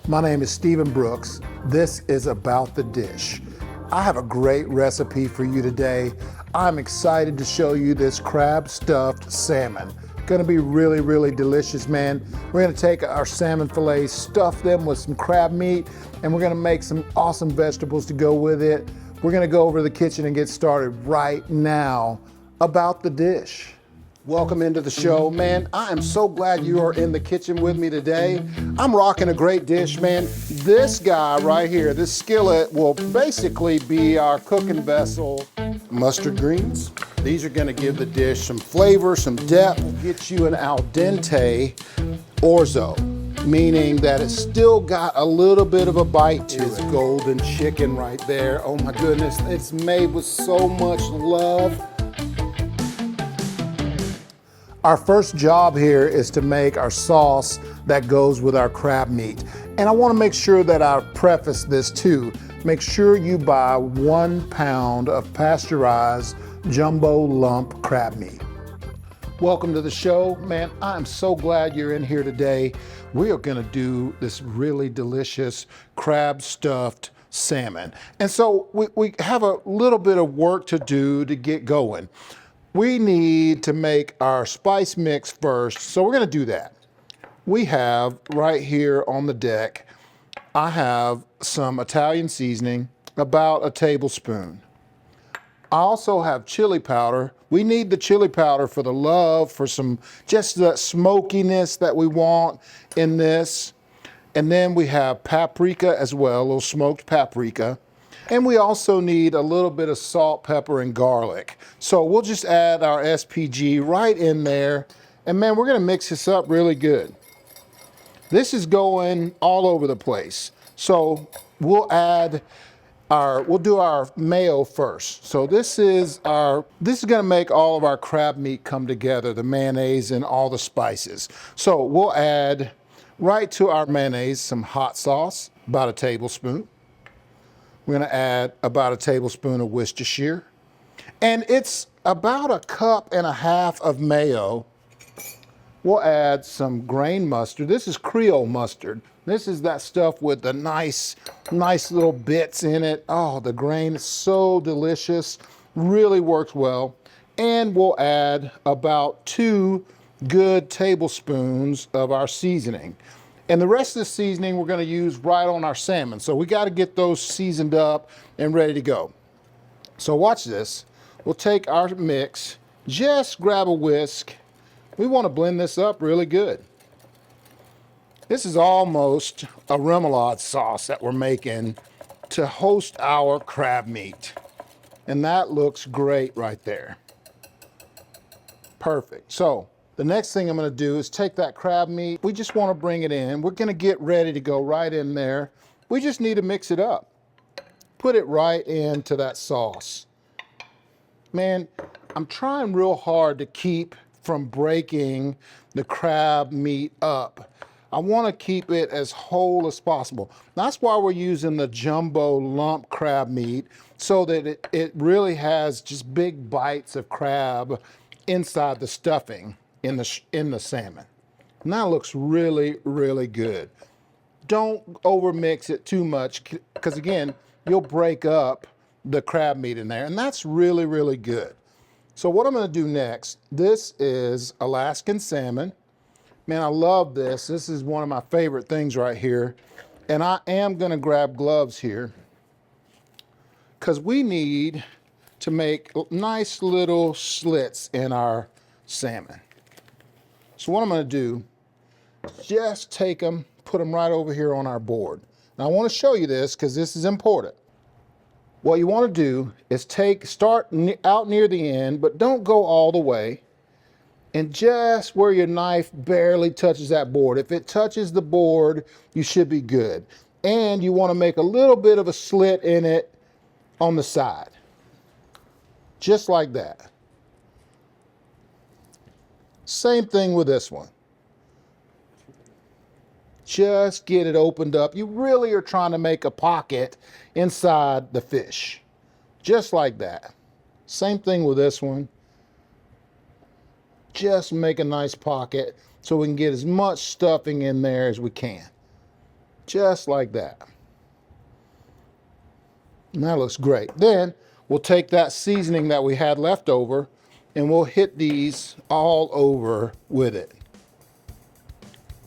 My name is Stephen Brooks. This is About the Dish. I have a great recipe for you today. I'm excited to show you this crab stuffed salmon. Gonna be really, really delicious, man. We're gonna take our salmon fillets, stuff them with some crab meat, and we're gonna make some awesome vegetables to go with it. We're gonna go over to the kitchen and get started right now. About the dish. Welcome into the show, man. I am so glad you are in the kitchen with me today. I'm rocking a great dish, man. This guy right here, this skillet, will basically be our cooking vessel. Mustard greens. These are gonna give the dish some flavor, some depth. We'll get you an al dente orzo, meaning that it's still got a little bit of a bite to it. Golden chicken right there. Oh my goodness, it's made with so much love. Our first job here is to make our sauce that goes with our crab meat. And I want to make sure that I preface this too. Make sure you buy 1 pound of pasteurized jumbo lump crab meat. Welcome to the show, man. I'm so glad you're in here today. We are gonna do this really delicious crab stuffed salmon. And so we have a little bit of work to do to get going. We need to make our spice mix first, so we're gonna do that. We have right here on the deck, I have some Italian seasoning, about a tablespoon. I also have chili powder. We need the chili powder for the love, for some, just the smokiness that we want in this. And then we have paprika as well, a little smoked paprika. And we also need a little bit of salt, pepper, and garlic. So we'll just add our SPG right in there. And man, we're gonna mix this up really good. This is going all over the place. So we'll do our mayo first. So this is gonna make all of our crab meat come together, the mayonnaise and all the spices. So we'll add right to our mayonnaise some hot sauce, about a tablespoon. We're gonna add about a tablespoon of Worcestershire. And it's about 1.5 cups of mayo. We'll add some grain mustard. This is Creole mustard. This is that stuff with the nice little bits in it. Oh, the grain is so delicious. Really works well. And we'll add about 2 good tablespoons of our seasoning. And the rest of the seasoning we're gonna use right on our salmon. So we gotta get those seasoned up and ready to go. So watch this. We'll take our mix, just grab a whisk. We wanna blend this up really good. This is almost a remoulade sauce that we're making to host our crab meat. And that looks great right there. Perfect. So the next thing I'm gonna do is take that crab meat. We just wanna bring it in. We're gonna get ready to go right in there. We just need to mix it up. Put it right into that sauce. Man, I'm trying real hard to keep from breaking the crab meat up. I wanna keep it as whole as possible. That's why we're using the jumbo lump crab meat, so that it really has just big bites of crab inside the stuffing in the salmon. And that looks really, really good. Don't overmix it too much, because again, you'll break up the crab meat in there, and that's really, really good. So what I'm gonna do next, this is Alaskan salmon. Man, I love this. This is one of my favorite things right here. And I am gonna grab gloves here, because we need to make nice little slits in our salmon. So what I'm gonna do, just take them, put them right over here on our board. Now I wanna show you this because this is important. What you wanna do is start out near the end, but don't go all the way. And just where your knife barely touches that board. If it touches the board, you should be good. And you wanna make a little bit of a slit in it on the side. Just like that. Same thing with this one. Just get it opened up. You really are trying to make a pocket inside the fish. Just like that. Same thing with this one. Just make a nice pocket so we can get as much stuffing in there as we can. just like that. And that looks great. Then we'll take that seasoning that we had left over and we'll hit these all over with it.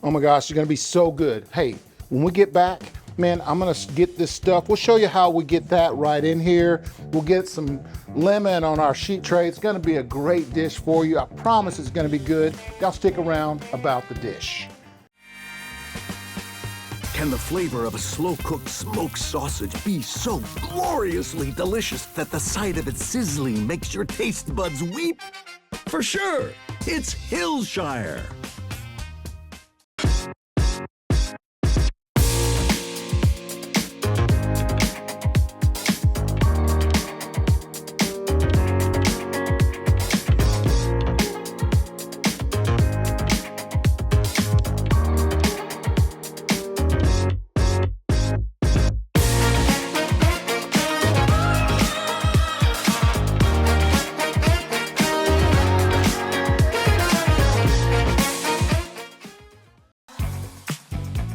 Oh my gosh, it's gonna be so good. Hey, when we get back, man, I'm gonna get this stuff. We'll show you how we get that right in here. We'll get some lemon on our sheet tray. It's gonna be a great dish for you. I promise it's gonna be good. Y'all stick around about the dish. Can the flavor of a slow-cooked smoked sausage be so gloriously delicious that the sight of it sizzling makes your taste buds weep? For sure, it's Hillshire.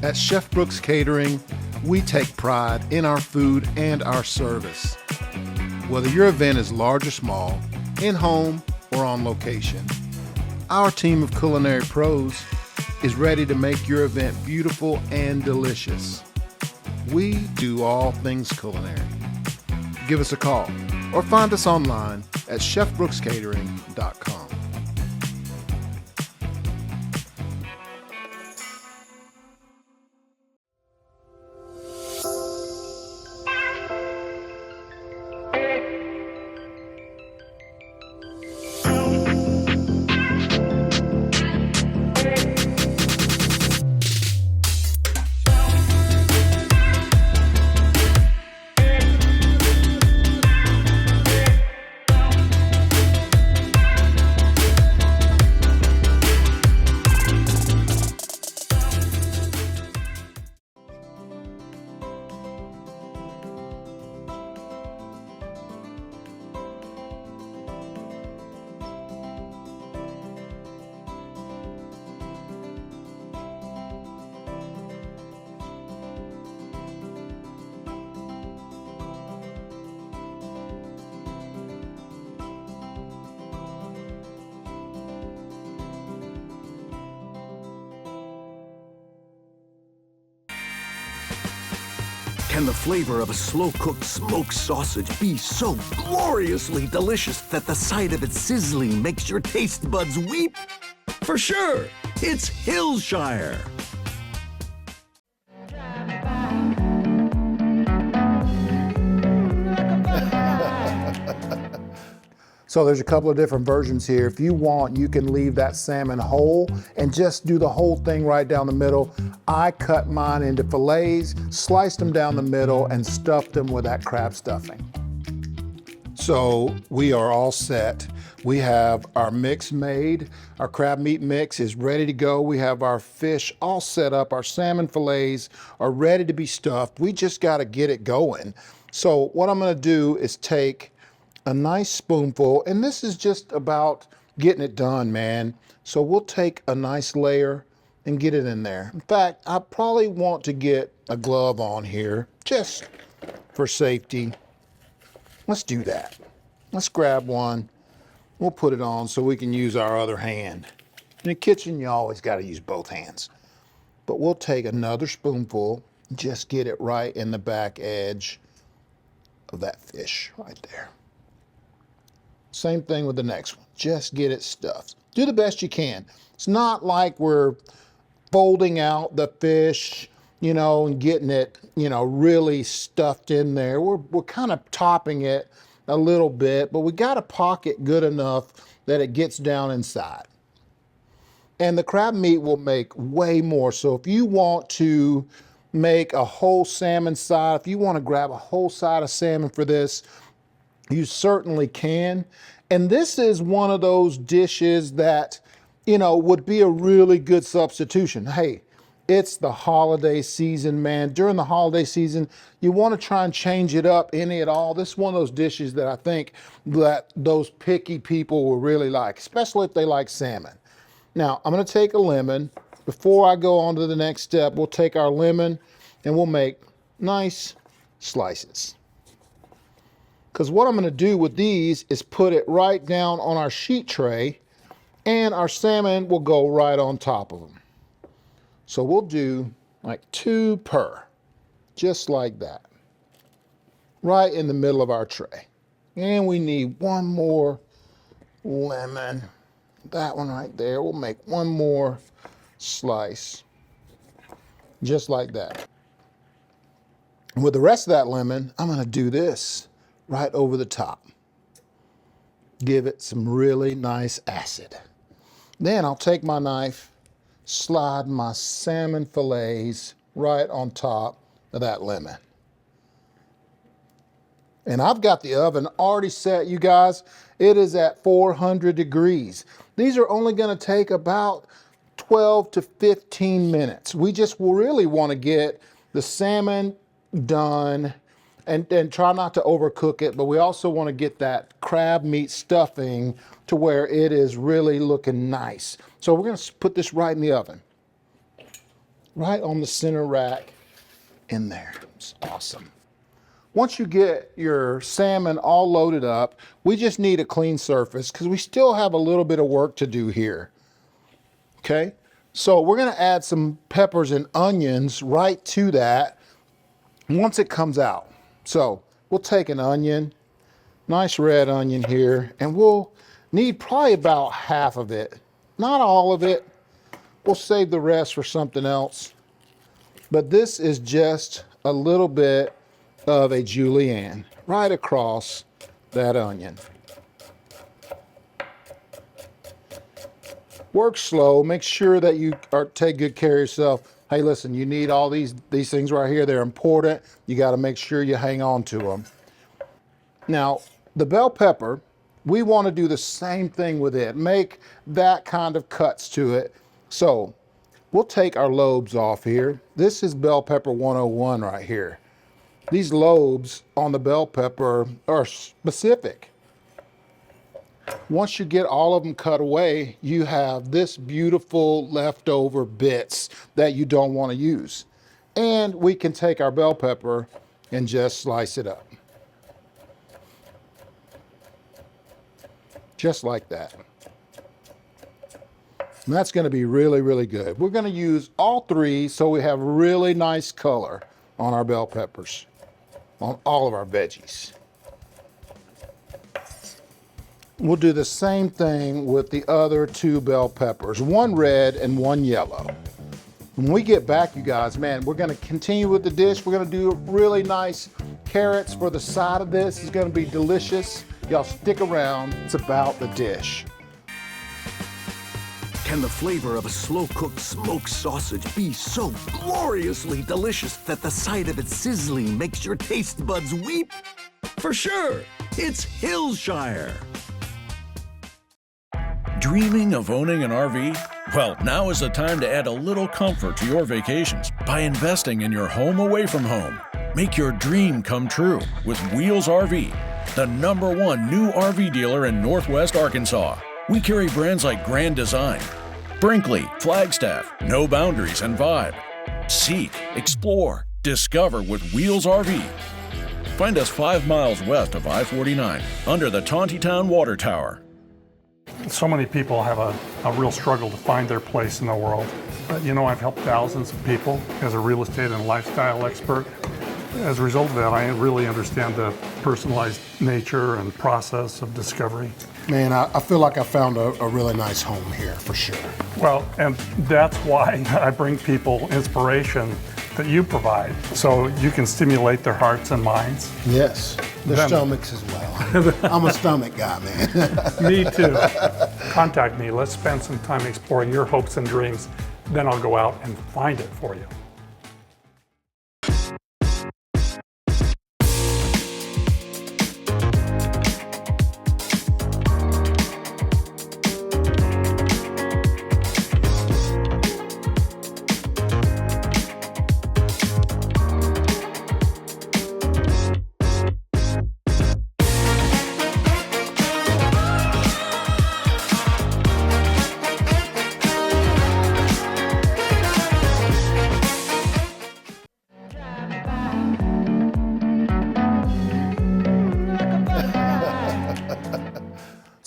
At Chef Brooks Catering, we take pride in our food and our service. Whether your event is large or small, in-home or on location, our team of culinary pros is ready to make your event beautiful and delicious. We do all things culinary. Give us a call or find us online at chefbrookscatering.com. Can the flavor of a slow-cooked smoked sausage be so gloriously delicious that the sight of it sizzling makes your taste buds weep? For sure, it's Hillshire. So there's a couple of different versions here. If you want, you can leave that salmon whole and just do the whole thing right down the middle. I cut mine into fillets, sliced them down the middle, and stuffed them with that crab stuffing. So we are all set. We have our mix made. Our crab meat mix is ready to go. We have our fish all set up. Our salmon fillets are ready to be stuffed. We just got to get it going. So what I'm going to do is take a nice spoonful, and this is just about getting it done, man. So we'll take a nice layer and get it in there. In fact, I probably want to get a glove on here just for safety. Let's do that. Let's grab one. We'll put it on so we can use our other hand. In the kitchen, you always got to use both hands. But we'll take another spoonful, just get it right in the back edge of that fish right there. Same thing with the next one. Just get it stuffed. Do the best you can. It's not like we're folding out the fish, and getting it, really stuffed in there. We're kind of topping it a little bit, but we got to pocket good enough that it gets down inside. And the crab meat will make way more. So if you want to make a whole salmon side, if you want to grab a whole side of salmon for this, you certainly can. And this is one of those dishes that, would be a really good substitution. Hey, it's the holiday season, man. During the holiday season, you want to try and change it up any at all. This is one of those dishes that I think that those picky people will really like, especially if they like salmon. Now, I'm going to take a lemon. Before I go on to the next step, we'll take our lemon and we'll make nice slices. Because what I'm going to do with these is put it right down on our sheet tray, and our salmon will go right on top of them. So we'll do like 2 per, just like that, right in the middle of our tray. And we need 1 more lemon. That one right there. We'll make 1 more slice, just like that. And with the rest of that lemon, I'm going to do this right over the top. Give it some really nice acid. Then I'll take my knife, slide my salmon fillets right on top of that lemon. And I've got the oven already set, you guys. It is at 400 degrees. These are only going to take about 12 to 15 minutes. We just really want to get the salmon done and try not to overcook it, but we also want to get that crab meat stuffing to where it is really looking nice. So we're going to put this right in the oven, right on the center rack in there. It's awesome. Once you get your salmon all loaded up, we just need a clean surface because we still have a little bit of work to do here. Okay, so we're going to add some peppers and onions right to that once it comes out. So we'll take an onion, nice red onion here, and we'll need probably about half of it, not all of it. We'll save the rest for something else. But this is just a little bit of a julienne right across that onion. Work slow, make sure that you take good care of yourself. Hey, listen, you need all these things right here. They're important. You got to make sure you hang on to them. Now, the bell pepper, we want to do the same thing with it. Make that kind of cuts to it. So we'll take our lobes off here. This is bell pepper 101 right here. These lobes on the bell pepper are specific. Once you get all of them cut away, you have this beautiful leftover bits that you don't want to use. And we can take our bell pepper and just slice it up. Just like that. And that's going to be really, really good. We're going to use all 3 so we have really nice color on our bell peppers, on all of our veggies. We'll do the same thing with the other 2 bell peppers, 1 red and 1 yellow. When we get back, you guys, man, we're going to continue with the dish. We're going to do really nice carrots for the side of this. It's going to be delicious. Y'all stick around. It's about the dish. Can the flavor of a slow-cooked smoked sausage be so gloriously delicious that the sight of it sizzling makes your taste buds weep? For sure, it's Hillshire. Dreaming of owning an RV? Well, now is the time to add a little comfort to your vacations by investing in your home away from home. Make your dream come true with Wheels RV, the #1 new RV dealer in Northwest Arkansas. We carry brands like Grand Design, Brinkley, Flagstaff, No Boundaries, and Vibe. Seek, explore, discover with Wheels RV. Find us 5 miles west of I-49 under the Tontitown Water Tower. So many people have a real struggle to find their place in the world. But you know, I've helped thousands of people as a real estate and lifestyle expert. As a result of that, I really understand the personalized nature and process of discovery. Man, I feel like I found a really nice home here, for sure. Well, and that's why I bring people inspiration that you provide, so you can stimulate their hearts and minds. Yes, their stomachs as well. I'm a stomach guy, man. Me too. Contact me. Let's spend some time exploring your hopes and dreams. Then I'll go out and find it for you.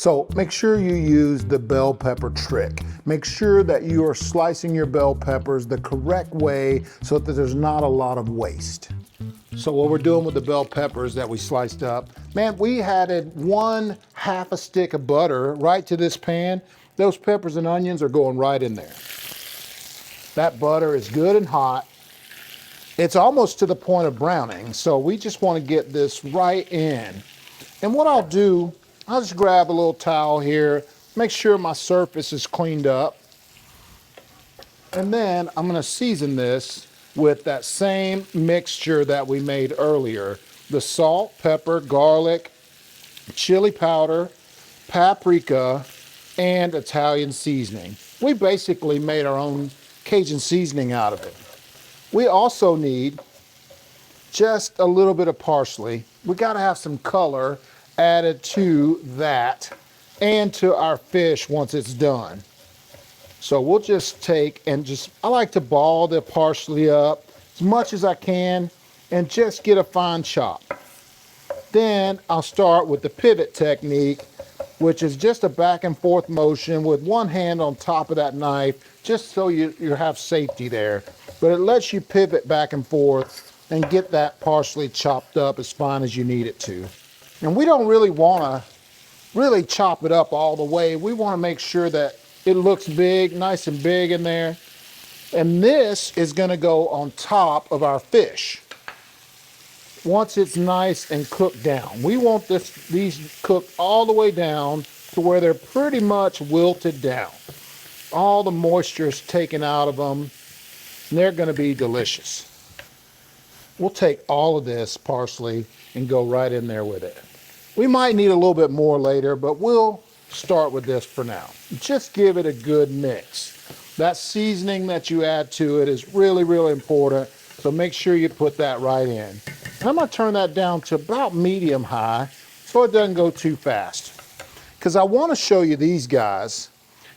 So make sure you use the bell pepper trick. Make sure that you are slicing your bell peppers the correct way so that there's not a lot of waste. So what we're doing with the bell peppers that we sliced up, man, we added 1/2 stick of butter right to this pan. Those peppers and onions are going right in there. That butter is good and hot. It's almost to the point of browning, so we just want to get this right in. And what I'll do, I'll just grab a little towel here, make sure my surface is cleaned up. And then I'm going to season this with that same mixture that we made earlier. The salt, pepper, garlic, chili powder, paprika, and Italian seasoning. We basically made our own Cajun seasoning out of it. We also need just a little bit of parsley. We got to have some color added to that and to our fish once it's done. So we'll just take and I like to ball the parsley up as much as I can and just get a fine chop. Then I'll start with the pivot technique, which is just a back and forth motion with one hand on top of that knife, just so you have safety there. But it lets you pivot back and forth and get that parsley chopped up as fine as you need it to. And we don't really want to chop it up all the way. We want to make sure that it looks big, nice and big in there. And this is going to go on top of our fish once it's nice and cooked down. We want these cooked all the way down to where they're pretty much wilted down. All the moisture is taken out of them, and they're going to be delicious. We'll take all of this parsley and go right in there with it. We might need a little bit more later, but we'll start with this for now. Just give it a good mix. That seasoning that you add to it is really, really important, so make sure you put that right in. And I'm going to turn that down to about medium high so it doesn't go too fast. Because I want to show you these guys.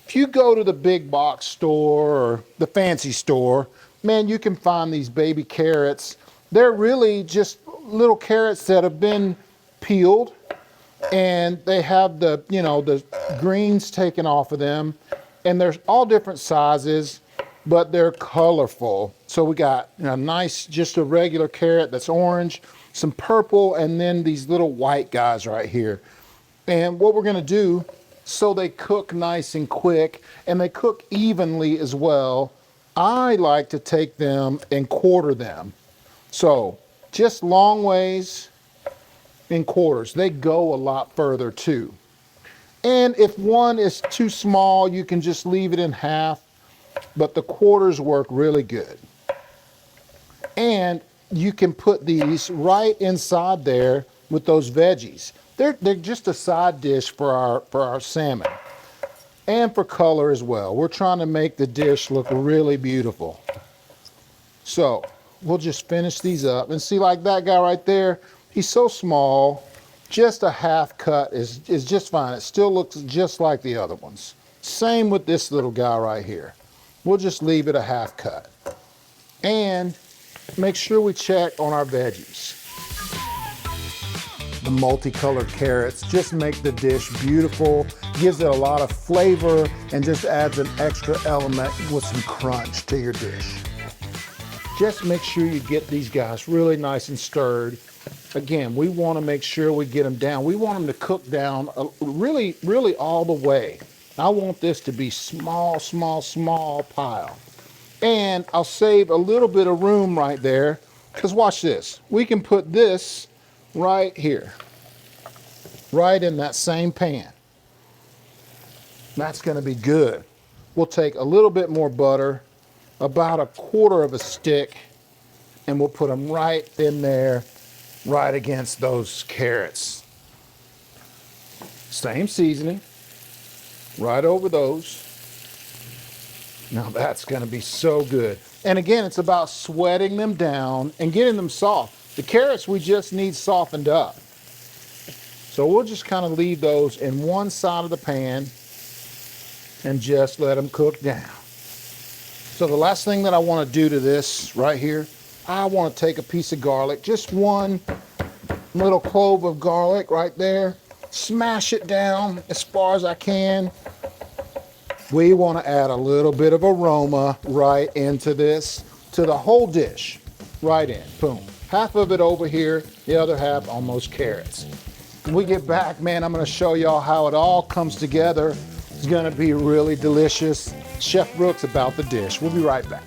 If you go to the big box store or the fancy store, man, you can find these baby carrots. They're really just little carrots that have been peeled, and they have the greens taken off of them, and there's all different sizes, but they're colorful. So we got a nice, just a regular carrot that's orange, some purple, and then these little white guys right here. And what we're going to do, so they cook nice and quick and they cook evenly as well, I like to take them and quarter them. So just long ways in quarters. They go a lot further too. And if one is too small, you can just leave it in half, but the quarters work really good. And you can put these right inside there with those veggies. They're just a side dish for our salmon, and for color as well. We're trying to make the dish look really beautiful. So we'll just finish these up, and see, like that guy right there, he's so small, just a half cut is just fine. It still looks just like the other ones. Same with this little guy right here. We'll just leave it a half cut. And make sure we check on our veggies. The multicolored carrots just make the dish beautiful, gives it a lot of flavor, and just adds an extra element with some crunch to your dish. Just make sure you get these guys really nice and stirred. Again, we want to make sure we get them down. We want them to cook down really, really all the way. I want this to be small, small, small pile. And I'll save a little bit of room right there, because watch this. We can put this right here, right in that same pan. That's going to be good. We'll take a little bit more butter, about 1/4 of a stick, and we'll put them right in there, right against those carrots. Same seasoning, right over those. Now that's going to be so good. And again, it's about sweating them down and getting them soft. The carrots we just need softened up. So we'll just kind of leave those in one side of the pan and just let them cook down. So the last thing that I want to do to this right here, I want to take a piece of garlic, just one little clove of garlic right there, smash it down as far as I can. We want to add a little bit of aroma right into this, to the whole dish, right in, boom. Half of it over here, the other half on those carrots. When we get back, man, I'm going to show y'all how it all comes together. It's going to be really delicious. Chef Brooks about the dish. We'll be right back.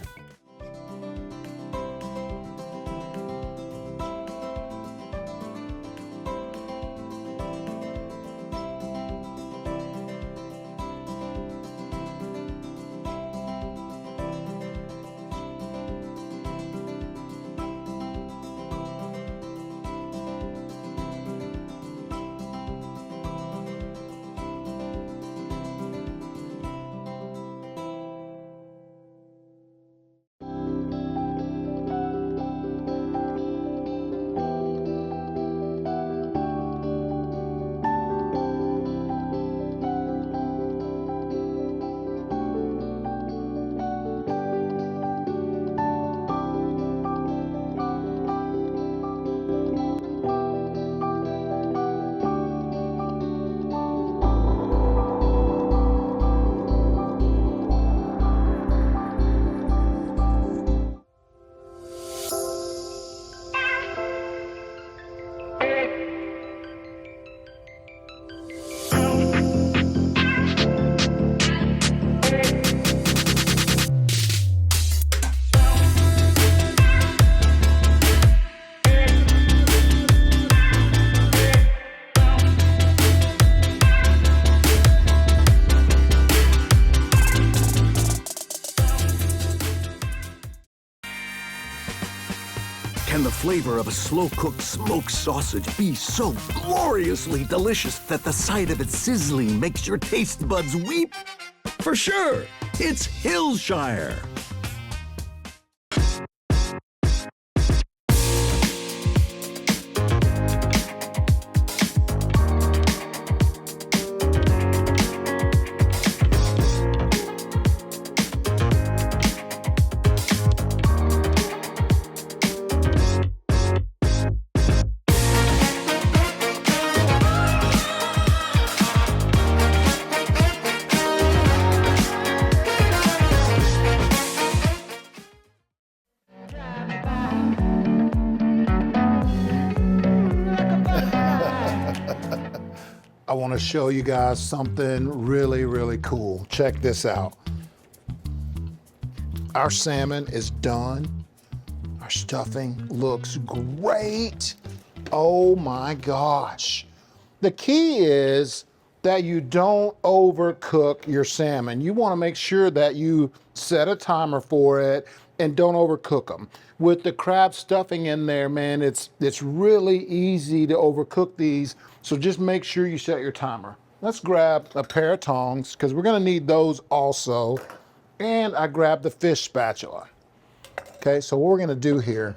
Can the flavor of a slow-cooked smoked sausage be so gloriously delicious that the sight of it sizzling makes your taste buds weep? For sure, it's Hillshire. I want to show you guys something really, really cool. Check this out. Our salmon is done. Our stuffing looks great. Oh my gosh. The key is that you don't overcook your salmon. You want to make sure that you set a timer for it and don't overcook them. With the crab stuffing in there, man, it's really easy to overcook these. So just make sure you set your timer. Let's grab a pair of tongs because we're gonna need those also. And I grabbed the fish spatula. Okay, so what we're gonna do here,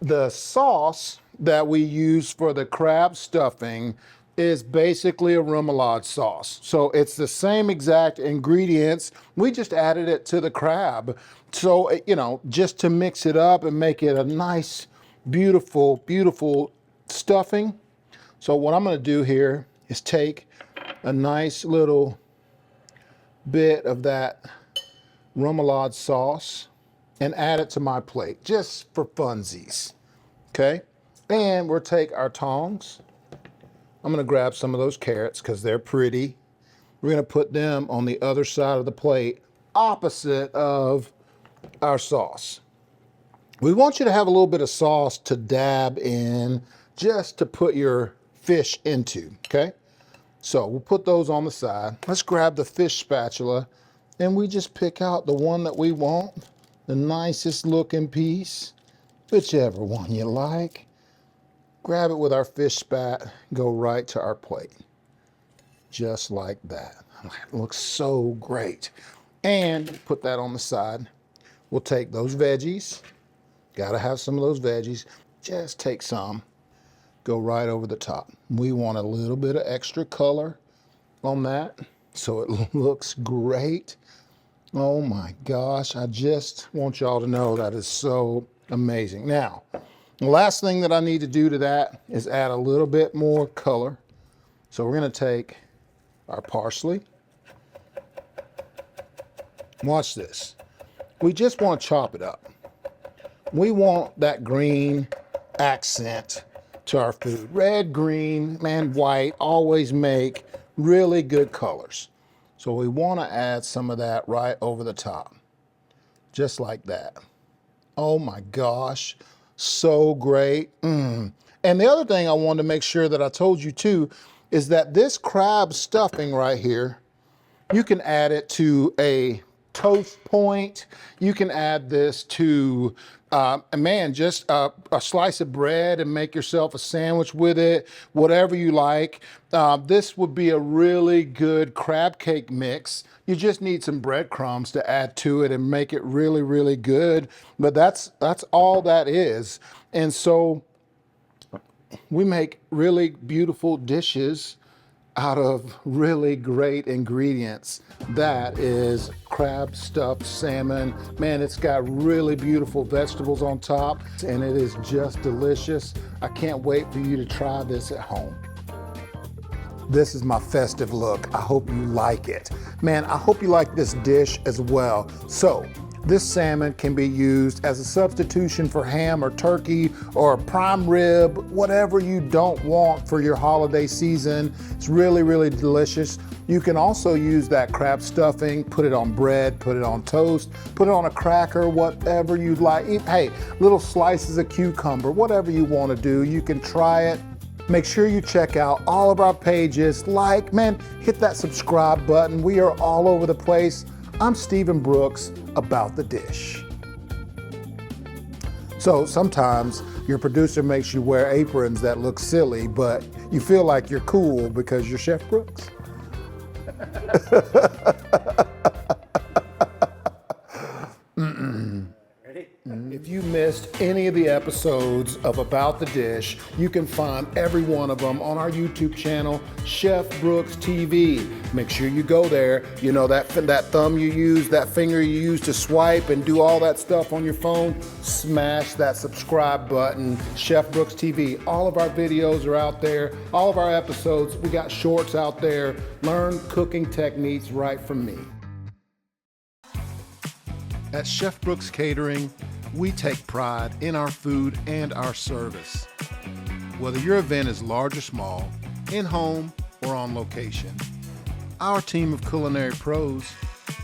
the sauce that we use for the crab stuffing is basically a remoulade sauce. So it's the same exact ingredients. We just added it to the crab. So, you know, just to mix it up and make it a nice, beautiful, beautiful stuffing. So what I'm gonna do here is take a nice little bit of that remoulade sauce and add it to my plate, just for funsies, okay? And we'll take our tongs. I'm gonna grab some of those carrots because they're pretty. We're gonna put them on the other side of the plate, opposite of our sauce. We want you to have a little bit of sauce to dab in, just to put your fish into, okay? So we'll put those on the side. Let's grab the fish spatula and we just pick out the one that we want, the nicest looking piece, whichever one you like. Grab it with our fish spat, go right to our plate. Just like that. It looks so great. And put that on the side. We'll take those veggies. Gotta have some of those veggies. Just take some. Go right over the top. We want a little bit of extra color on that so it looks great. Oh my gosh, I just want y'all to know that is so amazing. Now, the last thing that I need to do to that is add a little bit more color. So we're gonna take our parsley. Watch this. We just want to chop it up. We want that green accent to our food. Red, green, and white always make really good colors. So we want to add some of that right over the top, just like that. Oh my gosh, so great. And the other thing I wanted to make sure that I told you too is that this crab stuffing right here, you can add it to a toast point. You can add this to, just a slice of bread and make yourself a sandwich with it, whatever you like. This would be a really good crab cake mix. You just need some breadcrumbs to add to it and make it really, really good. But that's all that is. And so we make really beautiful dishes out of really great ingredients. That is crab stuffed salmon. Man, it's got really beautiful vegetables on top and it is just delicious. I can't wait for you to try this at home. This is my festive look. I hope you like it. Man, I hope you like this dish as well. So, this salmon can be used as a substitution for ham or turkey or a prime rib, whatever you don't want for your holiday season. It's really, really delicious. You can also use that crab stuffing, put it on bread, put it on toast, put it on a cracker, whatever you'd like. Hey, little slices of cucumber, whatever you want to do, you can try it. Make sure you check out all of our pages. Hit that subscribe button. We are all over the place. I'm Stephen Brooks, About the Dish. So sometimes your producer makes you wear aprons that look silly, but you feel like you're cool because you're Chef Brooks. If you missed any of the episodes of About the Dish, you can find every one of them on our YouTube channel, Chef Brooks TV. Make sure you go there. You know that thumb you use, that finger you use to swipe and do all that stuff on your phone, smash that subscribe button, Chef Brooks TV. All of our videos are out there, all of our episodes. We got shorts out there. Learn cooking techniques right from me. At Chef Brooks Catering, we take pride in our food and our service. Whether your event is large or small, in-home or on location, our team of culinary pros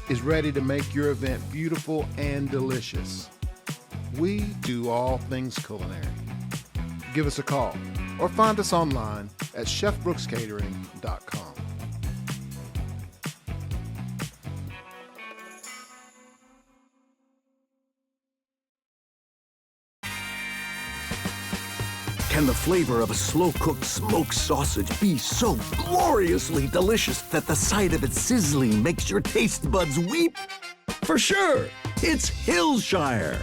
is ready to make your event beautiful and delicious. We do all things culinary. Give us a call or find us online at chefbrookscatering.com. Can the flavor of a slow-cooked smoked sausage be so gloriously delicious that the sight of it sizzling makes your taste buds weep? For sure, it's Hillshire.